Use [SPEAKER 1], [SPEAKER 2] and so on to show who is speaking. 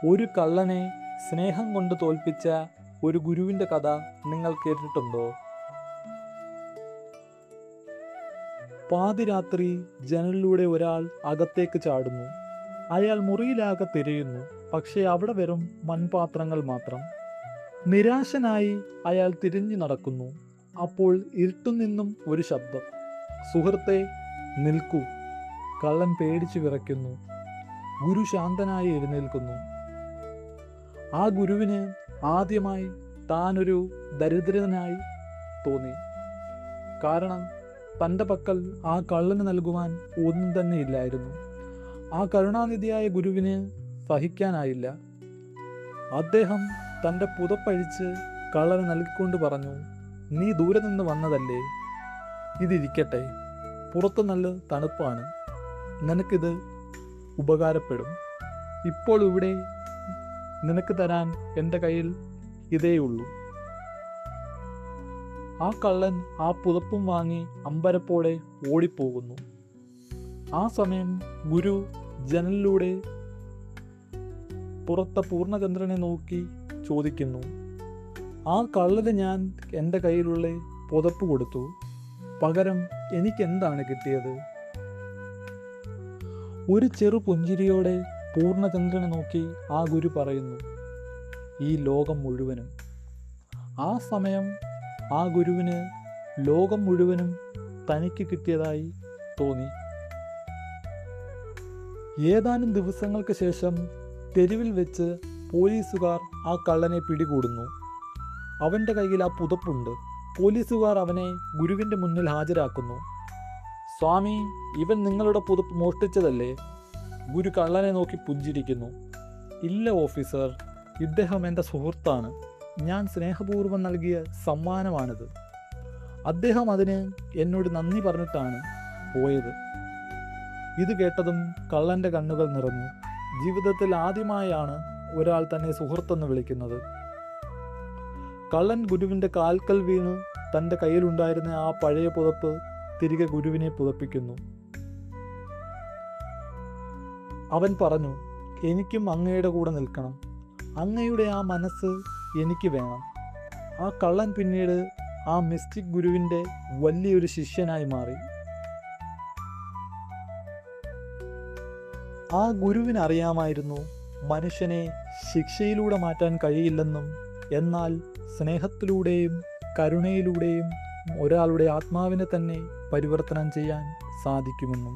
[SPEAKER 1] ഒരു കള്ളനെ സ്നേഹം കൊണ്ട് തോൽപ്പിച്ച ഒരു ഗുരുവിൻ്റെ കഥ നിങ്ങൾ കേട്ടിട്ടുണ്ടോ? പാതിരാത്രി ജനലിലൂടെ ഒരാൾ അകത്തേക്ക് ചാടുന്നു. അയാൾ മുറിയിലാകെ തിരയുന്നു. പക്ഷേ അവിടെ വെറും മൺപാത്രങ്ങൾ മാത്രം. നിരാശനായി അയാൾ തിരിഞ്ഞു നടക്കുന്നു. അപ്പോൾ ഇരുട്ടുനിന്നും ഒരു ശബ്ദം, "സുഹൃത്തെ, നിൽക്കൂ." കള്ളൻ പേടിച്ചു വിറയ്ക്കുന്നു. ഗുരു ശാന്തനായി എഴുന്നേൽക്കുന്നു. ആ ഗുരുവിന് ആദ്യമായി താനൊരു ദരിദ്രനായി തോന്നി. കാരണം തൻ്റെ പക്കൽ ആ കള്ളന് നൽകുവാൻ ഒന്നും തന്നെ ഇല്ലായിരുന്നു. ആ കരുണാനിധിയായ ഗുരുവിന് സഹിക്കാനായില്ല. അദ്ദേഹം തൻ്റെ പുതപ്പഴിച്ച് കള്ളന് നൽകിക്കൊണ്ട് പറഞ്ഞു, "നീ ദൂരെ നിന്ന് വന്നതല്ലേ? ഇതിരിക്കട്ടെ. പുറത്ത് നല്ല തണുപ്പാണ്. നിനക്കിത് ഉപകാരപ്പെടും. ഇപ്പോൾ ഇവിടെ നിനക്ക് തരാൻ എൻ്റെ കയ്യിൽ ഇതേയുള്ളൂ." ആ കള്ളൻ ആ പുതപ്പും വാങ്ങി അമ്പരപ്പോടെ ഓടിപ്പോകുന്നു. ആ സമയം ഗുരു ജനലിലൂടെ പുറത്തെ പൂർണ്ണചന്ദ്രനെ നോക്കി ചോദിക്കുന്നു, "ആ കള്ളന് ഞാൻ എൻ്റെ കയ്യിലുള്ള പുതപ്പ് കൊടുത്തു. പകരം എനിക്കെന്താണ് കിട്ടിയത്?" ഒരു ചെറു പുഞ്ചിരിയോടെ പൂർണ്ണചന്ദ്രനെ നോക്കി ആ ഗുരു പറയുന്നു, "ഈ ലോകം മുഴുവനും." ആ സമയം ആ ഗുരുവിന് ലോകം മുഴുവനും തനിക്ക് കിട്ടിയതായി തോന്നി. ഏതാനും ദിവസങ്ങൾക്ക് ശേഷം തെരുവിൽ വെച്ച് പോലീസുകാർ ആ കള്ളനെ പിടികൂടുന്നു. അവൻ്റെ കയ്യിൽ ആ പുതപ്പുണ്ട്. പോലീസുകാർ അവനെ ഗുരുവിൻ്റെ മുന്നിൽ ഹാജരാക്കുന്നു. "സ്വാമി, ഇവൻ നിങ്ങളുടെ പുതപ്പ് മോഷ്ടിച്ചതല്ലേ?" ഗുരു കള്ളനെ നോക്കി പുഞ്ചിരിക്കുന്നു. "ഇല്ല ഓഫീസർ, ഇദ്ദേഹം എൻ്റെ സുഹൃത്താണ്. ഞാൻ സ്നേഹപൂർവ്വം നൽകിയ സമ്മാനമാണിത്. അദ്ദേഹം അതിന് എന്നോട് നന്ദി പറഞ്ഞിട്ടാണ് പോയത്." ഇത് കേട്ടതും കള്ളൻ്റെ കണ്ണുകൾ നിറഞ്ഞു. ജീവിതത്തിൽ ആദ്യമായാണ് ഒരാൾ തന്നെ സുഹൃത്തെന്ന് വിളിക്കുന്നത്. കള്ളൻ ഗുരുവിൻ്റെ കാൽക്കൽ വീണ് തൻ്റെ കയ്യിലുണ്ടായിരുന്ന ആ പഴയ പുതപ്പ് തിരികെ ഗുരുവിനെ പുതപ്പിക്കുന്നു. അവൻ പറഞ്ഞു, "എനിക്കും അങ്ങയുടെ കൂടെ നിൽക്കണം. അങ്ങയുടെ ആ മനസ്സ് എനിക്ക് വേണം." ആ കള്ളൻ പിന്നീട് ആ മിസ്റ്റിക് ഗുരുവിൻ്റെ വലിയൊരു ശിഷ്യനായി മാറി. ആ ഗുരുവിന് അറിയാമായിരുന്നു മനുഷ്യനെ ശിക്ഷയിലൂടെ മാറ്റാൻ കഴിയില്ലെന്നും, എന്നാൽ സ്നേഹത്തിലൂടെയും കരുണയിലൂടെയും ഒരാളുടെ ആത്മാവിനെ തന്നെ പരിവർത്തനം ചെയ്യാൻ സാധിക്കുമെന്നും.